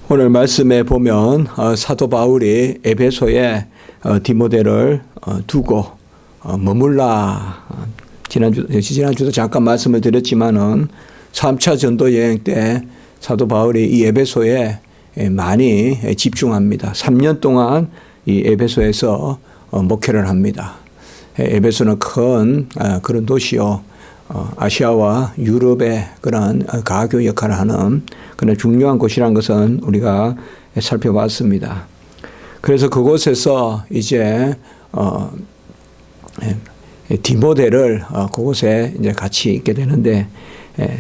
오늘 말씀에 보면 사도 바울이 에베소에 디모데를 두고 머물라. 지난주도 잠깐 말씀을 드렸지만은 3차 전도 여행 때 사도 바울이 이 에베소에 많이 집중합니다. 3년 동안 이 에베소에서 목회를 합니다. 에베소는 큰 그런 도시요. 아시아와 유럽의 그런 가교 역할을 하는 그런 중요한 곳이라는 것은 우리가 살펴봤습니다. 그래서 그곳에서 이제 디모데를 그곳에 이제 같이 있게 되는데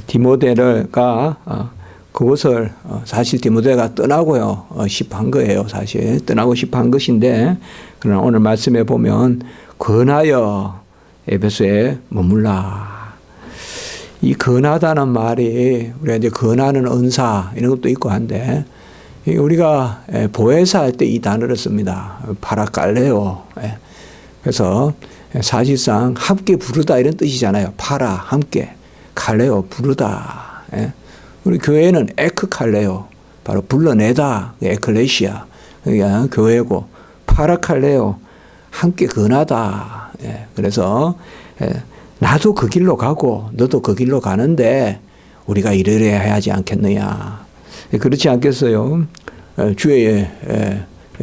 디모데가 그곳을 사실 디모데가 떠나고요 싶한 거예요. 사실 떠나고 싶은 것인데 그러나 오늘 말씀에 보면 권하여 에베소에 머물라. 이 권하다는 말이 우리가 이제 권하는 은사 이런 것도 있고 한데 우리가 보혜사 할 때 이 단어를 씁니다. 파라칼레오. 그래서 사실상 함께 부르다 이런 뜻이잖아요. 파라 함께 칼레오 부르다. 우리 교회는 에크칼레오 바로 불러내다 에클레시아 그러니까 교회고 파라칼레오 함께 권하다. 그래서 나도 그 길로 가고 너도 그 길로 가는데 우리가 이래야 하지 않겠느냐. 그렇지 않겠어요? 주의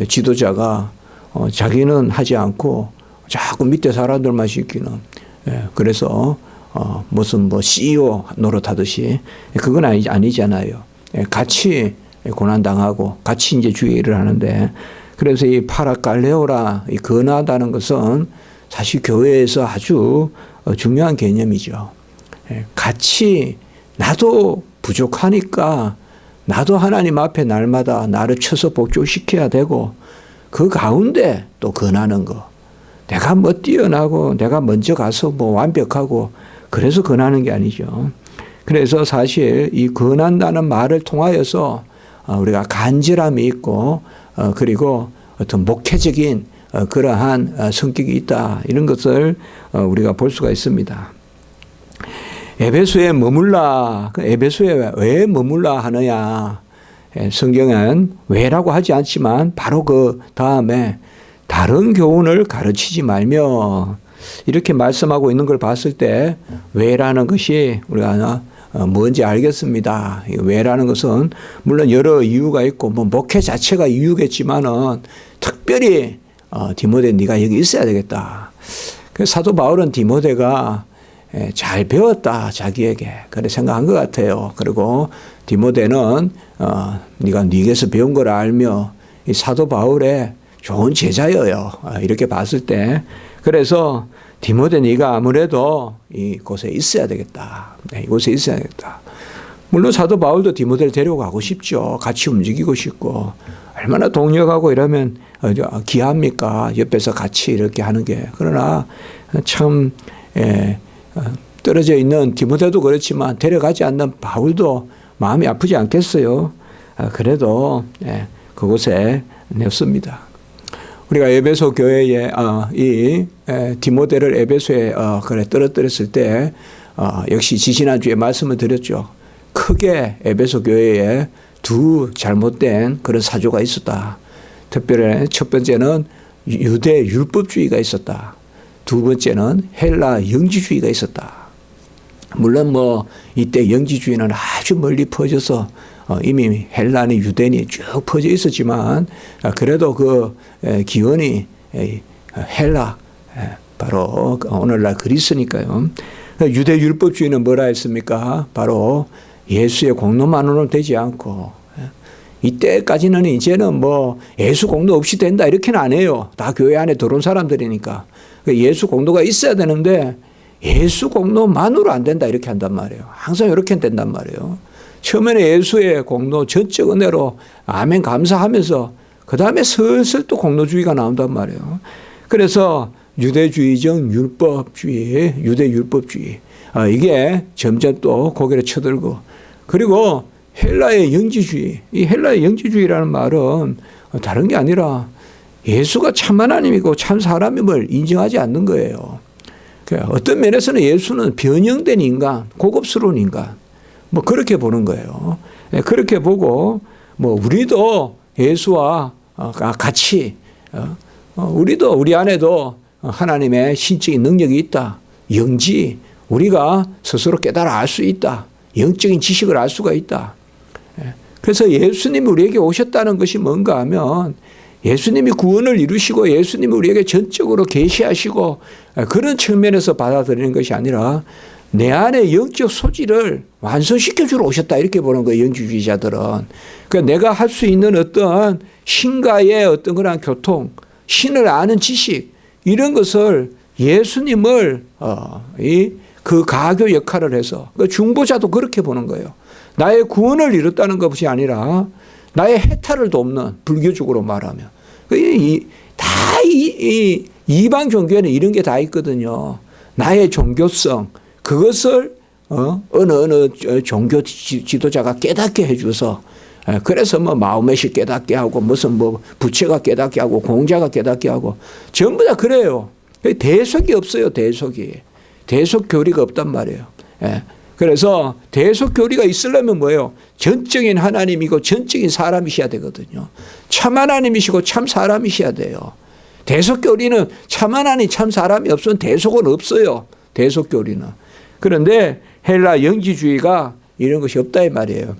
지도자가 자기는 하지 않고 자꾸 밑에 사람들만 시키는 그래서 무슨 CEO 노릇하듯이 그건 아니잖아요. 같이 고난당하고 같이 이제 주의 일을 하는데 그래서 이 파라칼레오라 이 권하다는 것은 사실 교회에서 아주 중요한 개념이죠. 같이 나도 부족하니까 나도 하나님 앞에 날마다 나를 쳐서 복종시켜야 되고 그 가운데 또 권하는 거. 내가 뭐 뛰어나고 내가 먼저 가서 뭐 완벽하고 그래서 권하는 게 아니죠. 그래서 사실 이 권한다는 말을 통하여서 우리가 간절함이 있고 그리고 어떤 목회적인 그러한 성격이 있다. 이런 것을 우리가 볼 수가 있습니다. 에베소에 머물라. 에베소에 왜 머물라 하느냐. 성경은 왜라고 하지 않지만 바로 그 다음에 다른 교훈을 가르치지 말며 이렇게 말씀하고 있는 걸 봤을 때 왜라는 것이 우리가 뭔지 알겠습니다. 왜라는 것은 물론 여러 이유가 있고 뭐 목회 자체가 이유겠지만은 특별히 디모데 네가 여기 있어야 되겠다. 그래서 사도 바울은 디모데가 잘 배웠다 자기에게 그래 생각한 것 같아요. 그리고 디모데는 네가 네게서 배운 걸 알며 이 사도 바울의 좋은 제자여요. 이렇게 봤을 때 그래서 디모데 네가 아무래도 이곳에 있어야 되겠다. 이곳에 있어야 되겠다. 물론 사도 바울도 디모데를 데려가고 싶죠. 같이 움직이고 싶고 얼마나 동력하고 이러면 귀합니까? 옆에서 같이 이렇게 하는 게. 그러나 참 떨어져 있는 디모데도 그렇지만 데려가지 않는 바울도 마음이 아프지 않겠어요? 그래도 그곳에 냅습니다. 우리가 에베소 교회에 이 디모데를 에베소에 그래 떨어뜨렸을 때 역시 지지난주에 말씀을 드렸죠. 크게 에베소 교회에 두 잘못된 그런 사조가 있었다. 특별히 첫 번째는 유대 율법주의가 있었다. 두 번째는 헬라 영지주의가 있었다. 물론 뭐 이때 영지주의는 아주 멀리 퍼져서 이미 헬라니 유대니 쭉 퍼져 있었지만 그래도 그 기원이 헬라 바로 오늘날 그리스니까요. 유대 율법주의는 뭐라 했습니까? 바로 예수의 공로만으로는 되지 않고 이때까지는 이제는 뭐 예수 공로 없이 된다 이렇게는 안 해요. 다 교회 안에 들어온 사람들이니까 예수 공로가 있어야 되는데 예수 공로만으로 안 된다 이렇게 한단 말이에요. 항상 이렇게 된단 말이에요. 처음에는 예수의 공로 전적 은혜로 아멘 감사하면서 그 다음에 슬슬 또 공로주의가 나온단 말이에요. 그래서 유대주의적 율법주의, 유대 율법주의 이게 점점 또 고개를 쳐들고 그리고 헬라의 영지주의, 이 헬라의 영지주의라는 말은 다른 게 아니라 예수가 참 하나님이고 참 사람임을 인정하지 않는 거예요. 어떤 면에서는 예수는 변형된 인간, 고급스러운 인간, 뭐 그렇게 보는 거예요. 그렇게 보고 뭐 우리도 예수와 같이 우리도 우리 안에도 하나님의 신적인 능력이 있다. 영지 우리가 스스로 깨달아 알 수 있다. 영적인 지식을 알 수가 있다. 그래서 예수님이 우리에게 오셨다는 것이 뭔가 하면 예수님이 구원을 이루시고 예수님이 우리에게 전적으로 계시하시고 그런 측면에서 받아들이는 것이 아니라 내 안에 영적 소질을 완성시켜 주러 오셨다 이렇게 보는 거예요. 영주주의자들은. 그러니까 내가 할 수 있는 어떤 신과의 어떤 그런 교통, 신을 아는 지식 이런 것을 예수님을 그 가교 역할을 해서 중보자도 그렇게 보는 거예요. 나의 구원을 이뤘다는 것이 아니라 나의 해탈을 돕는 불교적으로 말하면 이방 종교에는 이런 게 다 있거든요. 나의 종교성 그것을 어느 종교 지도자가 깨닫게 해줘서 그래서 뭐 마호메시 깨닫게 하고 무슨 뭐 부처가 깨닫게 하고 공자가 깨닫게 하고 전부 다 그래요. 대속이 없어요. 대속 교리가 없단 말이에요. 그래서 대속 교리가 있으려면 뭐예요? 전적인 하나님이고 전적인 사람이셔야 되거든요. 참 하나님이시고 참 사람이셔야 돼요. 대속 교리는 참 하나님 참 사람이 없으면 대속은 없어요. 대속 교리는. 그런데 헬라 영지주의가 이런 것이 없다 이 말이에요.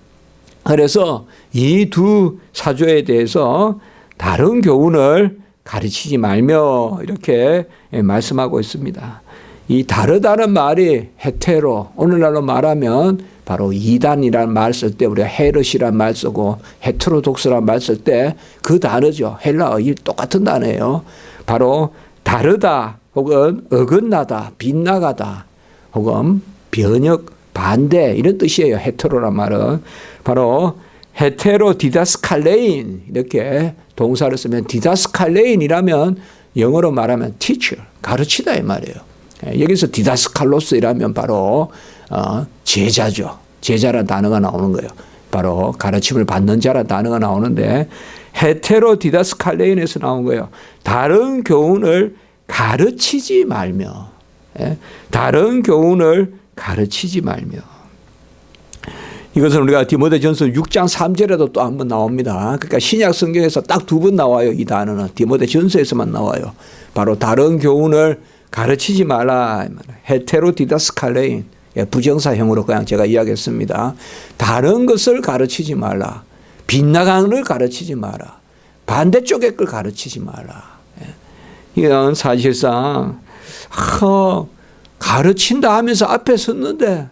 그래서 이 두 사조에 대해서 다른 교훈을 가르치지 말며 이렇게 말씀하고 있습니다. 이 다르다는 말이 헤테로 오늘날로 말하면 바로 이단이라는 말 쓸 때 우리가 헤르시라는 말 쓰고 헤테로독스라는 말 쓸 때 그 단어죠. 헬라어이 똑같은 단어예요. 바로 다르다 혹은 어긋나다 빗나가다 혹은 변역 반대 이런 뜻이에요. 헤테로란 말은 바로 헤테로 디다스칼레인 이렇게 동사를 쓰면 디다스칼레인이라면 영어로 말하면 teacher 가르치다 이 말이에요. 여기서 디다스칼로스이라면 바로 제자죠. 제자라는 단어가 나오는 거예요. 바로 가르침을 받는 자라는 단어가 나오는데 헤테로 디다스칼레인에서 나온 거예요. 다른 교훈을 가르치지 말며 다른 교훈을 가르치지 말며 이것은 우리가 디모데전서 6장 3절에도 또 한 번 나옵니다. 그러니까 신약 성경에서 딱 두 번 나와요. 이 단어는 디모데전서에서만 나와요. 바로 다른 교훈을 가르치지 말라. 헤테로디다스칼레인 부정사형으로 그냥 제가 이야기했습니다. 다른 것을 가르치지 말라. 빗나가는 걸 가르치지 마라. 반대쪽의 걸 가르치지 마라. 이건 사실상 가르친다 하면서 앞에 섰는데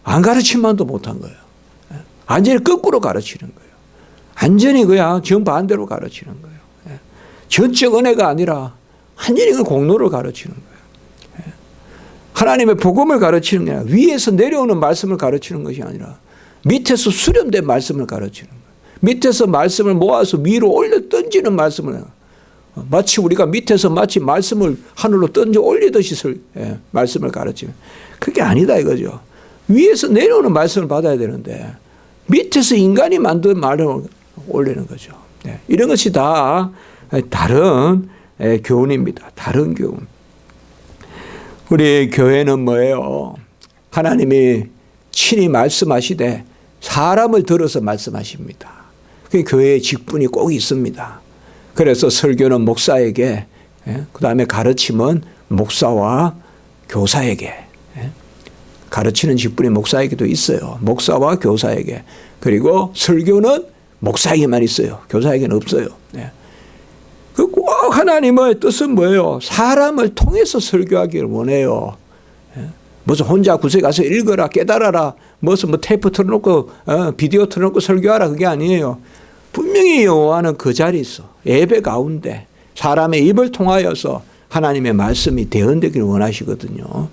안 가르치만도 못한 거예요. 완전히 거꾸로 가르치는 거예요. 완전히 그냥 정반대로 가르치는 거예요. 전적 은혜가 아니라 완전히 그 공로를 가르치는 거예요. 하나님의 복음을 가르치는 게 아니라 위에서 내려오는 말씀을 가르치는 것이 아니라 밑에서 수렴된 말씀을 가르치는 거예요. 밑에서 말씀을 모아서 위로 올려 던지는 말씀을 마치 우리가 밑에서 마치 말씀을 하늘로 던져 올리듯이 말씀을 가르치는 그게 아니다 이거죠. 위에서 내려오는 말씀을 받아야 되는데 밑에서 인간이 만든 말을 올리는 거죠. 이런 것이 다 다른 교훈입니다. 다른 교훈. 우리 교회는 뭐예요? 하나님이 친히 말씀하시되 사람을 들어서 말씀하십니다. 그 교회의 직분이 꼭 있습니다. 그래서 설교는 목사에게, 그 다음에 가르침은 목사와 교사에게, 가르치는 직분이 목사에게도 있어요. 목사와 교사에게. 그리고 설교는 목사에게만 있어요. 교사에게는 없어요. 꼭 하나님의 뜻은 뭐예요? 사람을 통해서 설교하기를 원해요. 무슨 혼자 구석에 가서 읽어라, 깨달아라, 무슨 뭐 테이프 틀어놓고, 비디오 틀어놓고 설교하라, 그게 아니에요. 분명히 여호와는 그 자리에 있어. 예배 가운데 사람의 입을 통하여서 하나님의 말씀이 대언되기를 원하시거든요.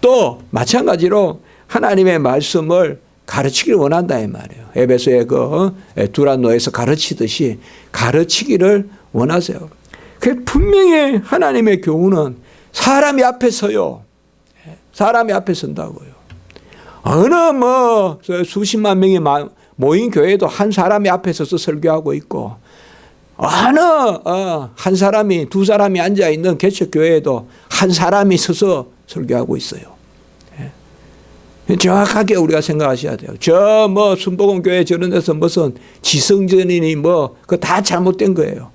또 마찬가지로 하나님의 말씀을 가르치기를 원한다 이 말이에요. 에베소의 그 두란노에서 가르치듯이 가르치기를 원하세요. 그 분명히 하나님의 교훈은 사람이 앞에 서요. 사람이 앞에 선다고요. 어느 뭐 수십만 명이 모인 교회도 한 사람이 앞에 서서 설교하고 있고 어느 한 사람이 두 사람이 앉아 있는 개척 교회에도 한 사람이 서서 설교하고 있어요. 정확하게 우리가 생각하셔야 돼요. 저 뭐 순복음교회 저런 데서 무슨 지성전이니 뭐 그거 다 잘못된 거예요.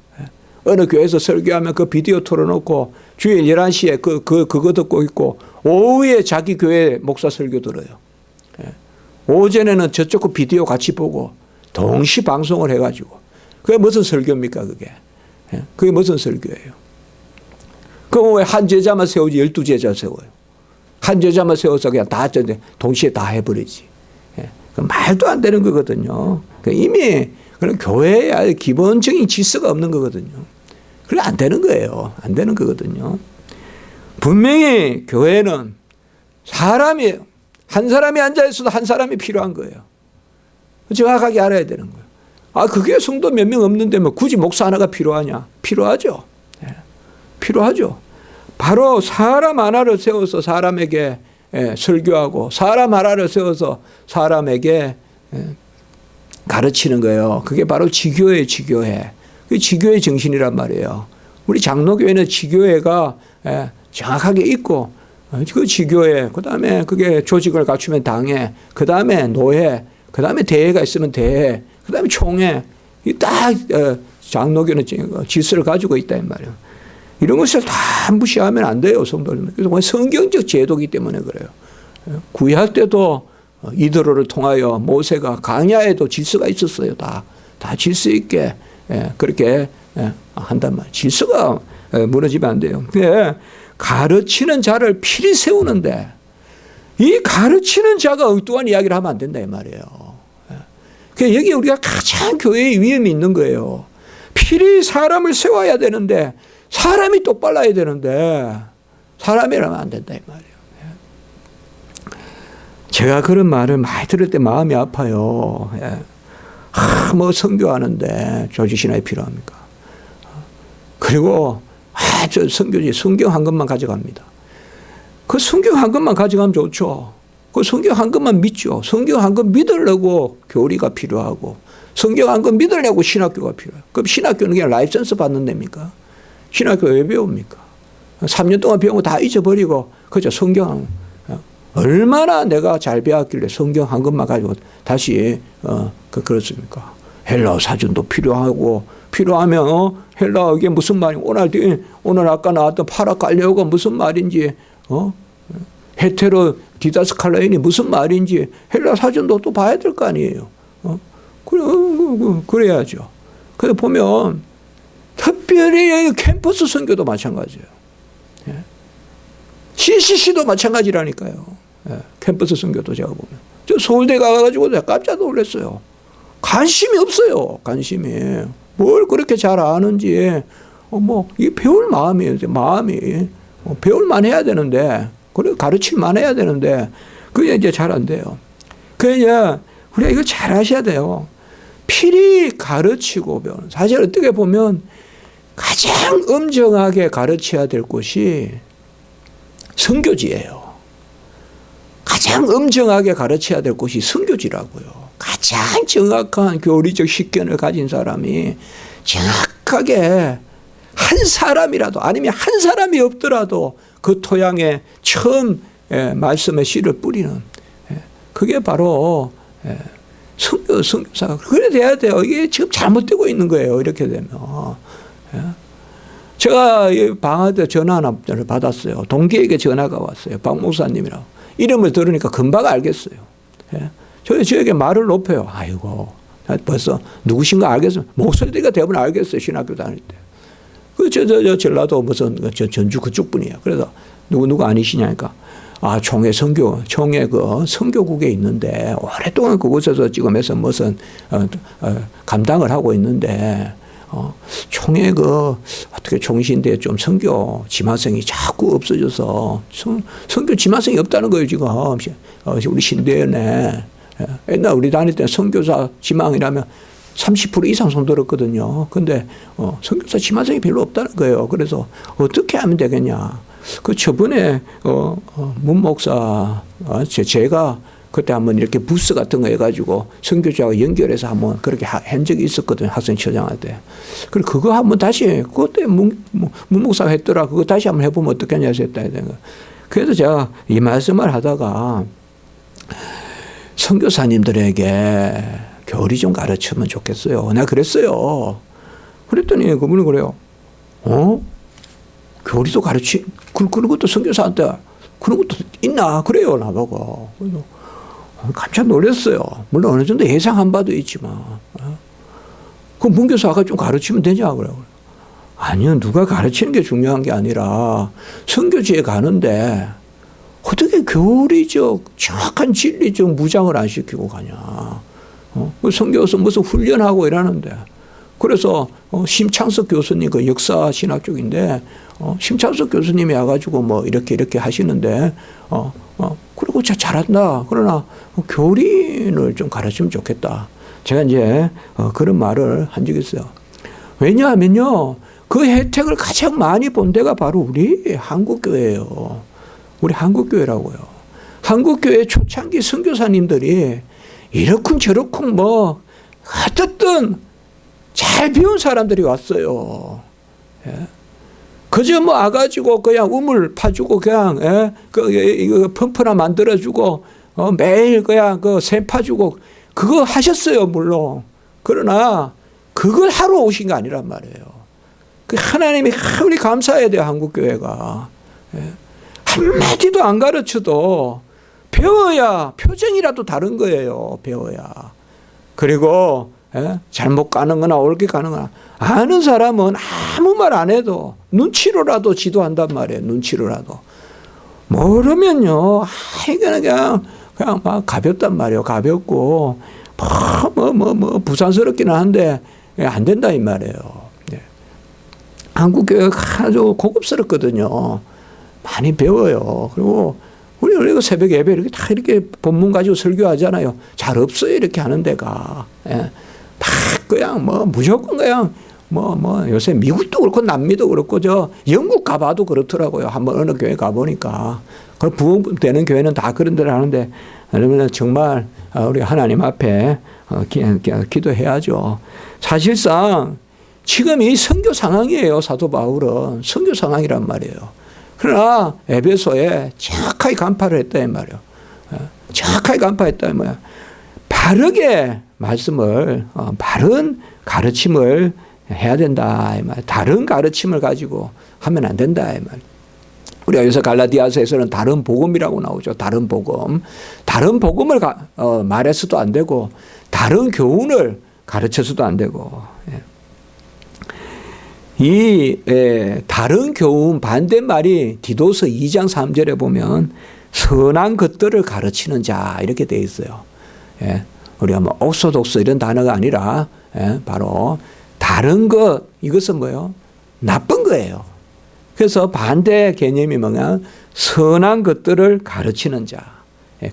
어느 교회에서 설교하면 그 비디오 틀어놓고 주일 11시에 그거 듣고 있고 오후에 자기 교회 목사 설교 들어요. 오전에는 저쪽 그 비디오 같이 보고 동시 방송을 해가지고 그게 무슨 설교입니까 그게. 그게 무슨 설교예요. 그럼 왜 한 제자만 세우지 12제자 세워요. 한 제자만 세워서 그냥 다 동시에 다 해버리지. 말도 안 되는 거거든요. 이미 그런 교회의 기본적인 질서가 없는 거거든요. 그래 안 되는 거예요. 안 되는 거거든요. 분명히 교회는 사람이에요. 한 사람이 앉아있어도 한 사람이 필요한 거예요. 정확하게 알아야 되는 거예요. 아, 그게 성도 몇 명 없는데 뭐 굳이 목사 하나가 필요하냐? 필요하죠. 필요하죠. 바로 사람 하나를 세워서 사람에게 설교하고 사람 하나를 세워서 사람에게 가르치는 거예요. 그게 바로 지교회예요. 지교회. 그게 지교회 정신이란 말이에요. 우리 장로교회는 지교회가 정확하게 있고 그 지교회, 그 다음에 그게 조직을 갖추면 당회, 그 다음에 노회, 그 다음에 대회가 있으면 대회, 그 다음에 총회. 이 딱 장로교는 질서를 가지고 있다 이 말이에요. 이런 것을 다 무시하면 안 돼요, 성도들. 그래서 성경적 제도이기 때문에 그래요. 구약 때도 이드로를 통하여 모세가 광야에도 질서가 있었어요. 다 질서 있게 그렇게 한단 말이에요. 질서가 무너지면 안 돼요. 가르치는 자를 필히 세우는데 이 가르치는 자가 엉뚱한 이야기를 하면 안 된다 이 말이에요. 여기 우리가 가장 교회의 위험이 있는 거예요. 필히 사람을 세워야 되는데 사람이 똑발라야 되는데 사람이라면 안 된다 이 말이에요. 제가 그런 말을 많이 들을 때 마음이 아파요. 뭐 선교하는데 조직신학이 필요합니까? 그리고 저 선교지 성경 한 권만 가져갑니다. 그 성경 한 권만 가져가면 좋죠. 그 성경 한 권만 믿죠. 성경 한 권 믿으려고 교리가 필요하고 성경 한 권 믿으려고 신학교가 필요해요. 그럼 신학교는 그냥 라이선스 받는 데입니까? 신학교 왜 배웁니까? 3년 동안 배운 거 다 잊어버리고 그죠? 성경 얼마나 내가 잘 배웠길래 성경 한 권만 가지고 다시 그렇습니까? 헬라어 사전도 필요하고 필요하면 헬라어 이게 무슨 말이고 오늘 아까 나왔던 파라칼레오가 무슨 말인지 헤테로 디다스칼라인이 무슨 말인지 헬라 사전도 또 봐야 될 거 아니에요. 그래야죠. 그래서 보면 특별히 캠퍼스 선교도 마찬가지예요. CCC도 마찬가지라니까요. 캠퍼스 선교도 제가 보면. 저 서울대 가가지고 제가 깜짝 놀랐어요. 관심이 없어요. 관심이. 뭘 그렇게 잘 아는지. 이 배울 마음이에요. 마음이. 배울만 해야 되는데, 그래, 가르칠만 해야 되는데, 그게 이제 잘 안 돼요. 그러니까 우리가 이거 잘 하셔야 돼요. 필히 가르치고 배우는. 사실 어떻게 보면 가장 엄정하게 가르쳐야 될 곳이 선교지예요. 가장 엄정하게 가르쳐야 될 곳이 선교지라고요. 가장 정확한 교리적 식견을 가진 사람이 정확하게 한 사람이라도 아니면 한 사람이 없더라도 그 토양에 처음 말씀의 씨를 뿌리는 그게 바로 선교사가 그래 돼야 돼요. 이게 지금 잘못되고 있는 거예요. 이렇게 되면. 제가 방학 때 전화 하나를 받았어요. 동기에게 전화가 왔어요. 박 목사님이라고. 이름을 들으니까 금방 알겠어요. 저에게 말을 높여요. 아이고, 벌써 누구신가 알겠어요. 목소리가 대부분 알겠어요. 신학교 다닐 때. 저 전라도 무슨 전주 그쪽 분이에요. 그래서 누구 아니시냐니까. 총회 그 선교국에 있는데 오랫동안 그곳에서 지금에서 무슨 감당을 하고 있는데 총회 어떻게 총신대 좀 선교 지망생이 자꾸 없어져서 선교 지망생이 없다는 거예요 지금. 우리 신대연에 옛날 우리 다닐 때 선교사 지망이라면 30% 이상 손 들었거든요. 근데 선교사 지망생이 별로 없다는 거예요. 그래서 어떻게 하면 되겠냐. 저번에 문 목사 제가 그때 한번 이렇게 부스 같은 거 해가지고 선교사하고 연결해서 한번 그렇게 한 적이 있었거든요. 학생처장한테. 그리고 그거 한번 다시 그때 문 목사가 했더라. 그거 다시 한번 해보면 어떻겠냐 했다. 그래서 제가 이 말씀을 하다가 선교사님들에게 교리 좀 가르치면 좋겠어요. 내가 그랬어요. 그랬더니 그분이 그래요. 교리도 그런 것도 선교사한테 그런 것도 있나? 그래요, 나보고. 그래서 깜짝 놀랐어요. 물론 어느 정도 예상한 바도 있지만. 그 문교사가 좀 가르치면 되냐? 그래요. 아니요, 누가 가르치는 게 중요한 게 아니라 선교지에 가는데 어떻게 교리적, 정확한 진리적 무장을 안 시키고 가냐. 선교에서 무슨 훈련하고 이러는데. 그래서 심창석 교수님, 그 역사 신학 쪽인데 심창석 교수님이 와가지고 뭐 이렇게 하시는데 그리고 잘한다. 그러나 교리를 좀 가르치면 좋겠다. 제가 이제 그런 말을 한 적이 있어요. 왜냐하면요, 그 혜택을 가장 많이 본 데가 바로 우리 한국교회예요. 우리 한국교회라고요. 한국교회 초창기 선교사님들이 이렇쿵 저렇쿵 뭐 어떻든 잘 배운 사람들이 왔어요. 예. 그저 뭐 와가지고 그냥 우물 파주고 그냥 이거 펌프나 만들어주고 매일 그냥 샘 파주고 그거 하셨어요, 물론. 그러나 그걸 하러 오신 게 아니란 말이에요. 그 하나님이 우리 감사해야 돼요, 한국교회가. 예. 한마디도 안 가르쳐도 배워야 표정이라도 다른 거예요. 배워야. 그리고 잘못 가는 거나 옳게 가는 거나 아는 사람은 아무 말 안 해도 눈치로라도 지도한단 말이에요. 눈치로라도. 모르면요, 이거는 그냥 막 가볍단 말이에요. 가볍고 부산스럽기는 한데 안 된다 이 말이에요. 네. 한국교회가 아주 고급스럽거든요. 많이 배워요. 그리고 우리가 새벽 예배 이렇게 다 이렇게 본문 가지고 설교하잖아요. 잘 없어요, 이렇게 하는 데가. 예. 막 그냥 무조건 그냥 요새 미국도 그렇고 남미도 그렇고 영국 가봐도 그렇더라고요. 한번 어느 교회 가보니까. 그 부흥되는 교회는 다 그런 데를 하는데, 그러면 정말 우리 하나님 앞에 기도해야죠. 사실상 지금 이 선교 상황이에요. 사도 바울은 선교 상황이란 말이에요. 그러나 에베소에 정확하게 간파를 했다 이 말이에요. 정확하게 간파했다 이 말이에요. 바르게 말씀을 바른 가르침을 해야 된다 이 말이에요. 다른 가르침을 가지고 하면 안 된다 이 말이에요. 우리가 여기서 갈라디아서에서는 다른 복음이라고 나오죠. 다른 복음. 다른 복음을 말해서도 안 되고 다른 교훈을 가르쳐서도 안 되고. 이 다른 교훈 반대말이 디도서 2장 3절에 보면 선한 것들을 가르치는 자 이렇게 되어 있어요. 우리가 뭐 옥소독소 이런 단어가 아니라 바로 다른 것, 이것은 뭐예요? 나쁜 거예요. 그래서 반대 개념이 뭐냐? 선한 것들을 가르치는 자.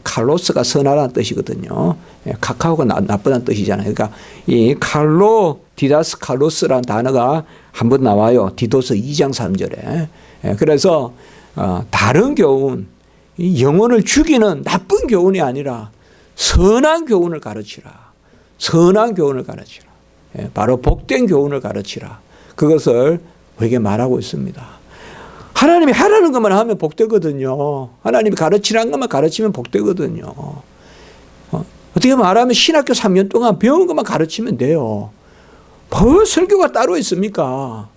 칼로스가 선하다는 뜻이거든요. 카카오가 나쁘다는 뜻이잖아요. 그러니까 이 디다스 칼로스라는 단어가 한번 나와요. 디도서 2장 3절에. 그래서 다른 교훈, 영혼을 죽이는 나쁜 교훈이 아니라 선한 교훈을 가르치라. 선한 교훈을 가르치라. 바로 복된 교훈을 가르치라. 그것을 우리에게 말하고 있습니다. 하나님이 하라는 것만 하면 복되거든요. 하나님이 가르치라는 것만 가르치면 복되거든요. 어떻게 말하면 신학교 3년 동안 배운 것만 가르치면 돼요. 뭐 설교가 따로 있습니까?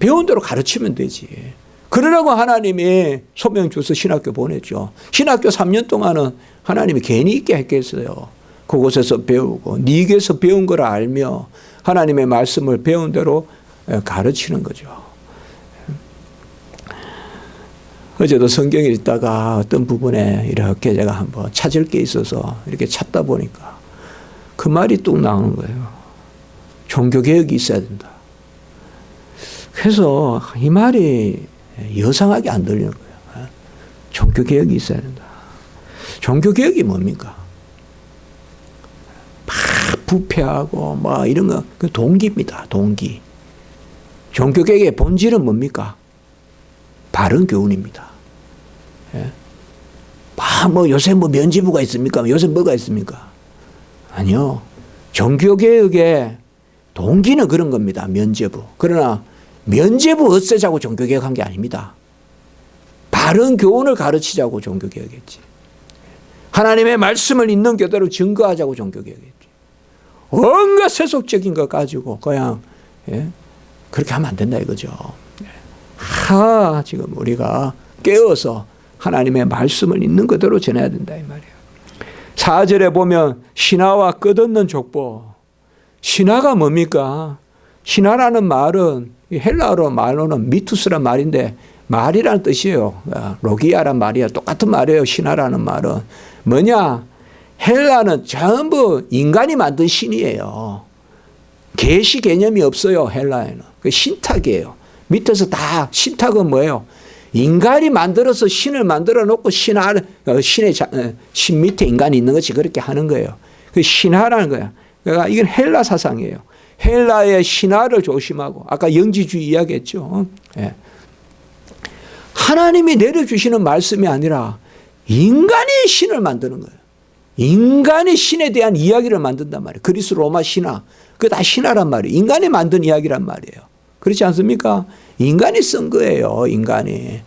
배운 대로 가르치면 되지. 그러라고 하나님이 소명 줘서 신학교 보냈죠. 신학교 3년 동안은 하나님이 괜히 있게 했겠어요. 그곳에서 배우고 네게서 배운 걸 알며 하나님의 말씀을 배운 대로 가르치는 거죠. 어제도 성경에 있다가 어떤 부분에 이렇게 제가 한번 찾을 게 있어서 이렇게 찾다 보니까 그 말이 뚝 나오는 거예요. 종교개혁이 있어야 된다. 그래서 이 말이 여상하게 안 들리는 거예요. 종교개혁이 있어야 된다. 종교개혁이 뭡니까? 막 부패하고 뭐 이런 거, 그 동기입니다. 동기. 종교개혁의 본질은 뭡니까? 바른 교훈입니다. 예? 뭐 요새 뭐 면죄부가 있습니까? 요새 뭐가 있습니까? 아니요. 종교개혁의 동기는 그런 겁니다. 면죄부. 그러나 면죄부 없애자고 종교개혁한 게 아닙니다. 바른 교훈을 가르치자고 종교개혁했지. 하나님의 말씀을 있는 그대로 증거하자고 종교개혁했지. 온갖 세속적인 거 가지고 그냥 그렇게 하면 안 된다 이거죠. 지금 우리가 깨어서 하나님의 말씀을 있는 그대로 전해야 된다 이 말이에요. 4절에 보면 신하와 끝없는 족보. 신하가 뭡니까? 신하라는 말은 헬라어로 말로는 미투스란 말인데 말이라는 뜻이에요. 로기아란 말이야. 똑같은 말이에요. 신하라는 말은. 뭐냐? 헬라는 전부 인간이 만든 신이에요. 계시 개념이 없어요. 헬라에는. 그 신탁이에요. 밑에서 다 신탁은 뭐예요? 인간이 만들어서 신을 만들어 놓고 신 밑에 인간이 있는 것이 그렇게 하는 거예요. 그 신하라는 거야. 그러니까 이건 헬라 사상이에요. 헬라의 신하를 조심하고 아까 영지주의 이야기했죠. 하나님이 내려주시는 말씀이 아니라 인간이 신을 만드는 거예요. 인간이 신에 대한 이야기를 만든단 말이에요. 그리스 로마 신화. 그게 다 신화란 말이에요. 인간이 만든 이야기란 말이에요. 그렇지 않습니까? 인간이 쓴 거예요. 인간이.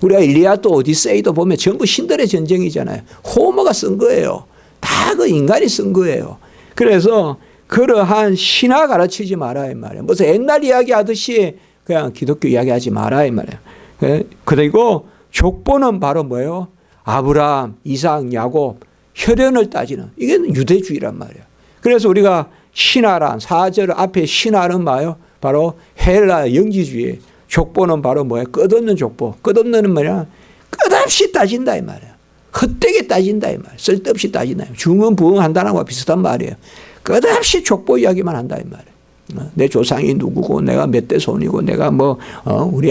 우리가 일리아도 오디세이도 보면 전부 신들의 전쟁이잖아요. 호머가 쓴 거예요. 다 그 인간이 쓴 거예요. 그래서 그러한 신화 가르치지 마라 이 말이에요. 무슨 옛날 이야기 하듯이 그냥 기독교 이야기하지 마라 이 말이에요. 그리고 족보는 바로 뭐예요? 아브라함, 이삭, 야곱 혈연을 따지는 이게 유대주의란 말이에요. 그래서 우리가 신화란 4절 앞에 신화는 뭐예요? 바로 헬라 영지주의. 족보는 바로 뭐예요? 끝없는 족보. 끝없는 뭐냐? 끝없이 따진다 이 말이에요. 헛되게 따진다 이 말이에요. 쓸데없이 따진다. 중언부언한다는 것과 비슷한 말이에요. 끝없이 족보 이야기만 한다 이 말이에요. 내 조상이 누구고 내가 몇 대 손이고 내가 우리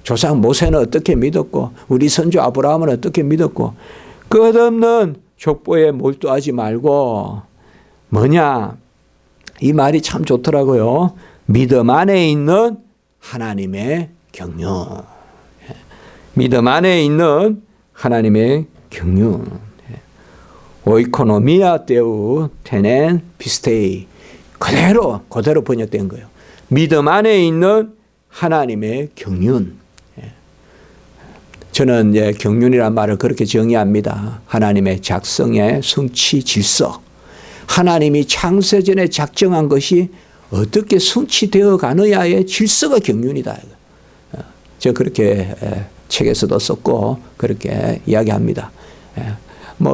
조상 모세는 어떻게 믿었고 우리 선조 아브라함은 어떻게 믿었고 끝없는 족보에 몰두하지 말고 뭐냐 이 말이 참 좋더라고요. 믿음 안에 있는 하나님의 경륜. 믿음 안에 있는 하나님의 경륜. 오이코노미아 때우 테넨 비스테이. 그대로 번역된 거예요. 믿음 안에 있는 하나님의 경륜. 저는 이제 경륜이란 말을 그렇게 정의합니다. 하나님의 작성의 성취 질서. 하나님이 창세전에 작정한 것이 어떻게 성취되어 가느냐의 질서가 경륜이다. 제가 그렇게 책에서도 썼고 그렇게 이야기합니다.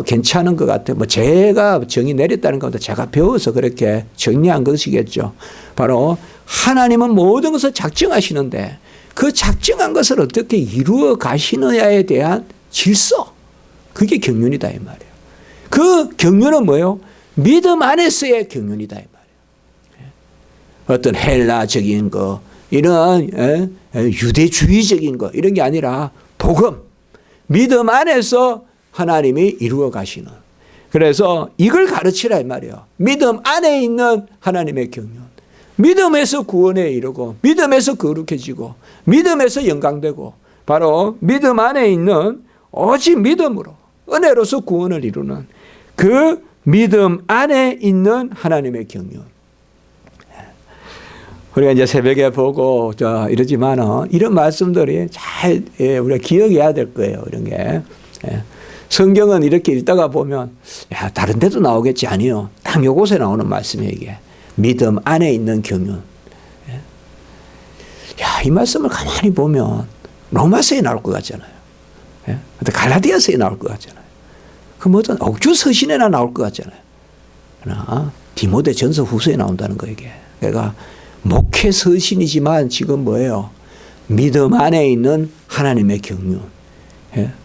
괜찮은 것 같아요. 제가 정의 내렸다는 것보다 제가 배워서 그렇게 정리한 것이겠죠. 바로 하나님은 모든 것을 작정하시는데 그 작정한 것을 어떻게 이루어 가시느냐에 대한 질서. 그게 경륜이다 이 말이에요. 그 경륜은 뭐예요? 믿음 안에서의 경륜이다 이 말이에요. 어떤 헬라적인 거 이런 유대주의적인 거 이런 게 아니라 복음. 믿음 안에서 하나님이 이루어 가시는. 그래서 이걸 가르치라 이 말이에요. 믿음 안에 있는 하나님의 경륜. 믿음에서 구원에 이르고 믿음에서 거룩해지고 믿음에서 영광되고 바로 믿음 안에 있는 오직 믿음으로 은혜로서 구원을 이루는 그 믿음 안에 있는 하나님의 경륜. 우리가 이제 새벽에 보고 이러지만은 이런 말씀들이 잘 우리가 기억해야 될 거예요. 이런 게. 성경은 이렇게 읽다가 보면 다른 데도 나오겠지 아니요. 딱 요곳에 나오는 말씀이에요. 이게. 믿음 안에 있는 경륜. 이 말씀을 가만히 보면 로마서에 나올 것 같잖아요. 갈라디아서에 나올 것 같잖아요. 그 뭐든 옥주 서신에나 나올 것 같잖아요. 그러나 디모데 전서 후서에 나온다는 거 이게. 그러니까 목회 서신이지만 지금 뭐예요? 믿음 안에 있는 하나님의 경륜.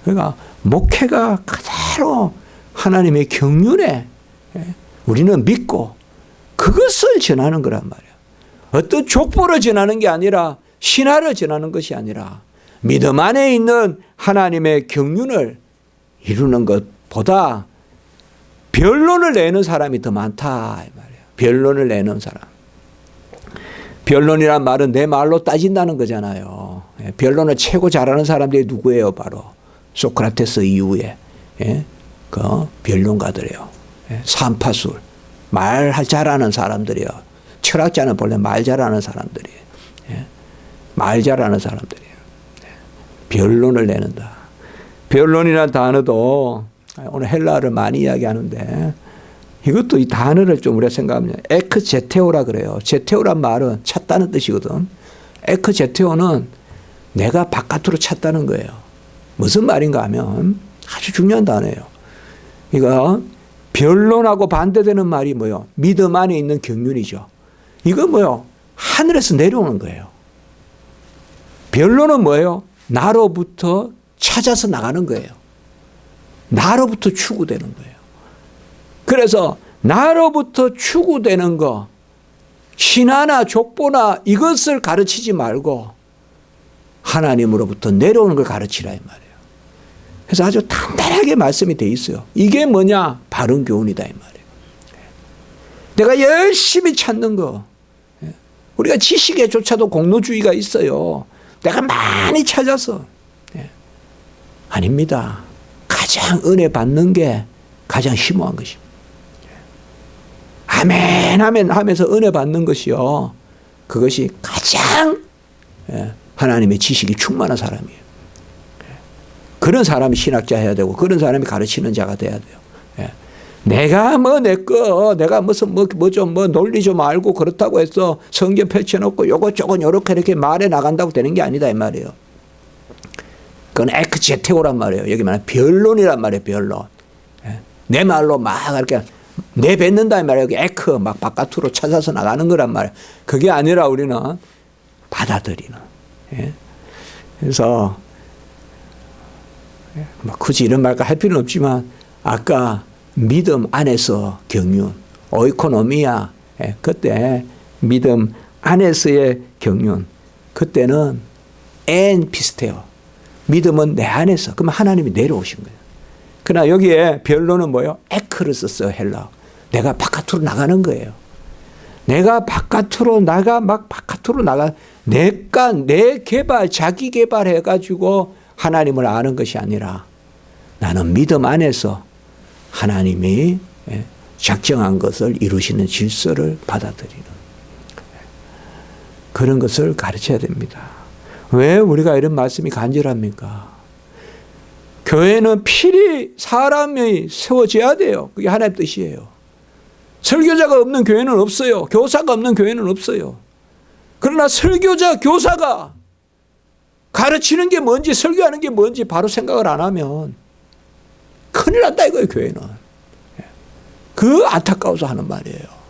그러니까 목회가 그대로 하나님의 경륜에 우리는 믿고 그것을 전하는 거란 말이에요. 어떤 족보를 전하는 게 아니라 신화를 전하는 것이 아니라 믿음 안에 있는 하나님의 경륜을 이루는 것보다 변론을 내는 사람이 더 많다 이 말이에요. 변론을 내는 사람. 변론이란 말은 내 말로 따진다는 거잖아요. 변론을 최고 잘하는 사람들이 누구예요? 바로 소크라테스 이후에 그 변론가들이에요. 삼파술. 말 잘하는 사람들이요. 철학자는 본래 말 잘하는 사람들이에요. 말 잘하는 사람들이에요. 변론을 내는다. 변론이라는 단어도 오늘 헬라어를 많이 이야기하는데 이것도 이 단어를 좀 우리가 생각하면 에크제테오라 그래요. 제테오란 말은 찾다는 뜻이거든. 에크제테오는 내가 바깥으로 찾다는 거예요. 무슨 말인가 하면 아주 중요한 단어예요. 이거 변론하고 반대되는 말이 뭐요? 믿음 안에 있는 경륜이죠. 이거 뭐요? 하늘에서 내려오는 거예요. 변론은 뭐예요? 나로부터 찾아서 나가는 거예요. 나로부터 추구되는 거예요. 그래서 나로부터 추구되는 거, 신하나 족보나 이것을 가르치지 말고 하나님으로부터 내려오는 걸 가르치라 이 말이에요. 그래서 아주 단단하게 말씀이 돼 있어요. 이게 뭐냐? 바른 교훈이다 이 말이에요. 내가 열심히 찾는 거. 우리가 지식에조차도 공로주의가 있어요. 내가 많이 찾아서. 아닙니다. 가장 은혜 받는 게 가장 심오한 것입니다. 아멘 아멘 하면서 은혜 받는 것이요. 그것이 가장 하나님의 지식이 충만한 사람이에요. 그런 사람이 신학자 해야 되고 그런 사람이 가르치는 자가 돼야 돼요. 내가 뭐 내 거 내가 무슨 뭐 좀 논리 좀 알고 그렇다고 해서 성경 펼쳐놓고 요것저것 요렇게 이렇게 말해 나간다고 되는 게 아니다 이 말이에요. 그건 에크제테오란 말이에요. 여기 말하는 변론이란 말이에요. 변론. 내 말로 막 이렇게 내뱉는다 이 말이에요. 여기 에크 막 바깥으로 찾아서 나가는 거란 말이에요. 그게 아니라 우리는 받아들이는. 그래서 뭐 굳이 이런 말까 할 필요는 없지만 아까 믿음 안에서 경륜, 오이코노미아, 그때 믿음 안에서의 경륜, 그때는 엔 피스테오. 믿음은 내 안에서. 그러면 하나님이 내려오신 거예요. 그러나 여기에 변론은 뭐예요? 에크를 썼어요, 헬라. 내가 바깥으로 나가는 거예요. 내가 바깥으로 내 개발, 자기 개발해가지고 하나님을 아는 것이 아니라 나는 믿음 안에서 하나님이 작정한 것을 이루시는 질서를 받아들이는 그런 것을 가르쳐야 됩니다. 왜 우리가 이런 말씀이 간절합니까? 교회는 필히 사람이 세워져야 돼요. 그게 하나님의 뜻이에요. 설교자가 없는 교회는 없어요. 교사가 없는 교회는 없어요. 그러나 설교자, 교사가 가르치는 게 뭔지 설교하는 게 뭔지 바로 생각을 안 하면 큰일 난다 이거예요. 교회는. 그 안타까워서 하는 말이에요.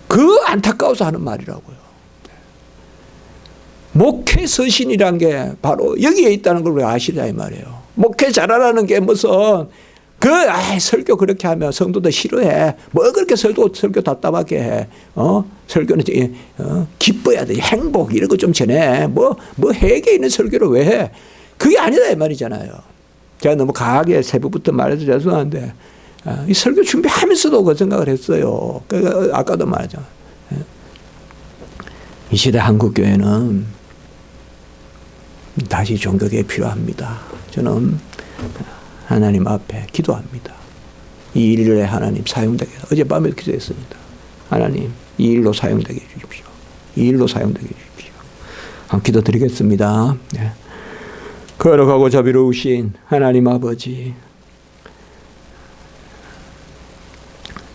그 안타까워서 하는 말이라고요. 목회 서신이란 게 바로 여기에 있다는 걸 우리가 아시라 이 말이에요. 목회 잘하라는 게 무슨 설교 그렇게 하면 성도들 싫어해. 뭐 그렇게 설교 답답하게 해. 설교는 기뻐야 돼. 행복 이런 거 좀 전해. 뭐 해계 있는 설교를 왜 해? 그게 아니다 이 말이잖아요. 제가 너무 강하게 새벽부터 말해서 죄송한데 이 설교 준비하면서도 그 생각을 했어요. 아까도 말했잖아요. 이 시대 한국교회는 다시 종교개혁이 필요합니다. 저는 하나님 앞에 기도합니다. 이 일에 하나님 사용되게 어젯밤에 기도했습니다. 하나님 이 일로 사용되게 해주십시오. 이 일로 사용되게 해주십시오. 기도드리겠습니다. 네. 거룩하고 자비로우신 하나님 아버지,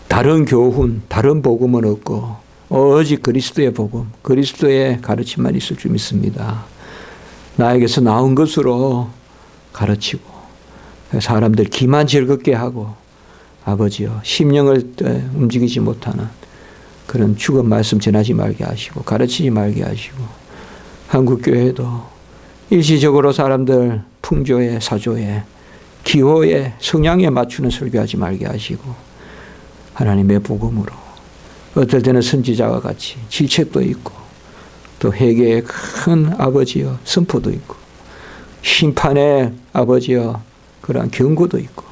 다른 교훈, 다른 복음은 없고 오직 그리스도의 복음, 그리스도의 가르침만 있을 줄 믿습니다. 나에게서 나온 것으로 가르치고 사람들 기만 즐겁게 하고 아버지여 심령을 움직이지 못하는 그런 죽은 말씀 전하지 말게 하시고 가르치지 말게 하시고 한국교회도 일시적으로 사람들 풍조에 사조에 기호에 성향에 맞추는 설교하지 말게 하시고 하나님의 복음으로 어떨 때는 선지자와 같이 질책도 있고 또 회개의 큰 아버지여 선포도 있고 심판의 아버지여 그러한 경고도 있고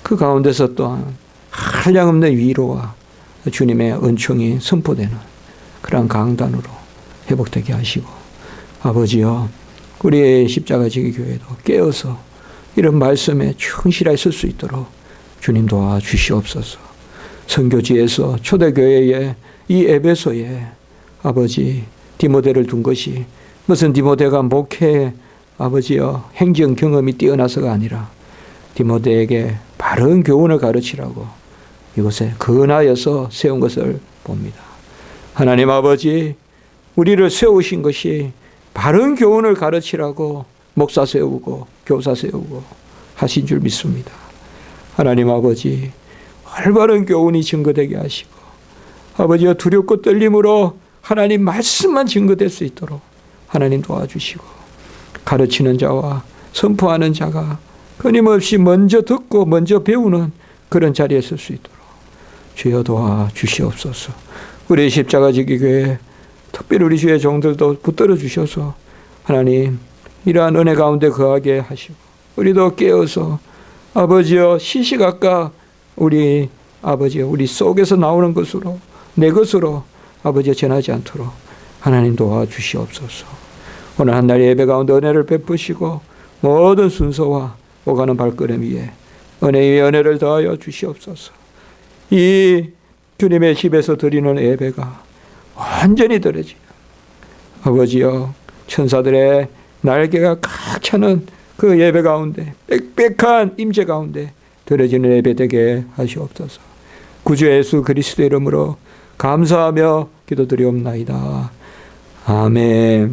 그 가운데서 또한 한량없는 위로와 주님의 은총이 선포되는 그러한 강단으로 회복되게 하시고 아버지여 우리의 십자가 지기 교회도 깨어서 이런 말씀에 충실하게 설 수 있도록 주님 도와주시옵소서. 선교지에서 초대교회에 이 에베소에 아버지 디모데를 둔 것이 무슨 디모데가 목회 아버지여 행정 경험이 뛰어나서가 아니라 디모데에게 바른 교훈을 가르치라고 이곳에 근하여서 세운 것을 봅니다. 하나님 아버지, 우리를 세우신 것이 바른 교훈을 가르치라고 목사 세우고 교사 세우고 하신 줄 믿습니다. 하나님 아버지, 올바른 교훈이 증거되게 하시고 아버지여 두렵고 떨림으로 하나님 말씀만 증거될 수 있도록 하나님 도와주시고 가르치는 자와 선포하는 자가 끊임없이 먼저 듣고 먼저 배우는 그런 자리에 설 수 있도록 주여 도와주시옵소서. 우리 십자가 지기 교회 특별히 우리 주의 종들도 붙들어 주셔서 하나님 이러한 은혜 가운데 거하게 하시고 우리도 깨어서 아버지여 시시각각 우리 아버지여 우리 속에서 나오는 것으로 내 것으로 아버지여 전하지 않도록 하나님 도와주시옵소서. 오늘 한날 예배 가운데 은혜를 베푸시고 모든 순서와 오가는 발걸음 위에 은혜 위에 은혜를 더하여 주시옵소서. 이 주님의 집에서 드리는 예배가 완전히 들어지는 아버지여 천사들의 날개가 꽉 차는 그 예배 가운데 빽빽한 임재 가운데 드려지는 예배 되게 하시옵소서. 구주 예수 그리스도 이름으로 감사하며 기도드리옵나이다. 아멘.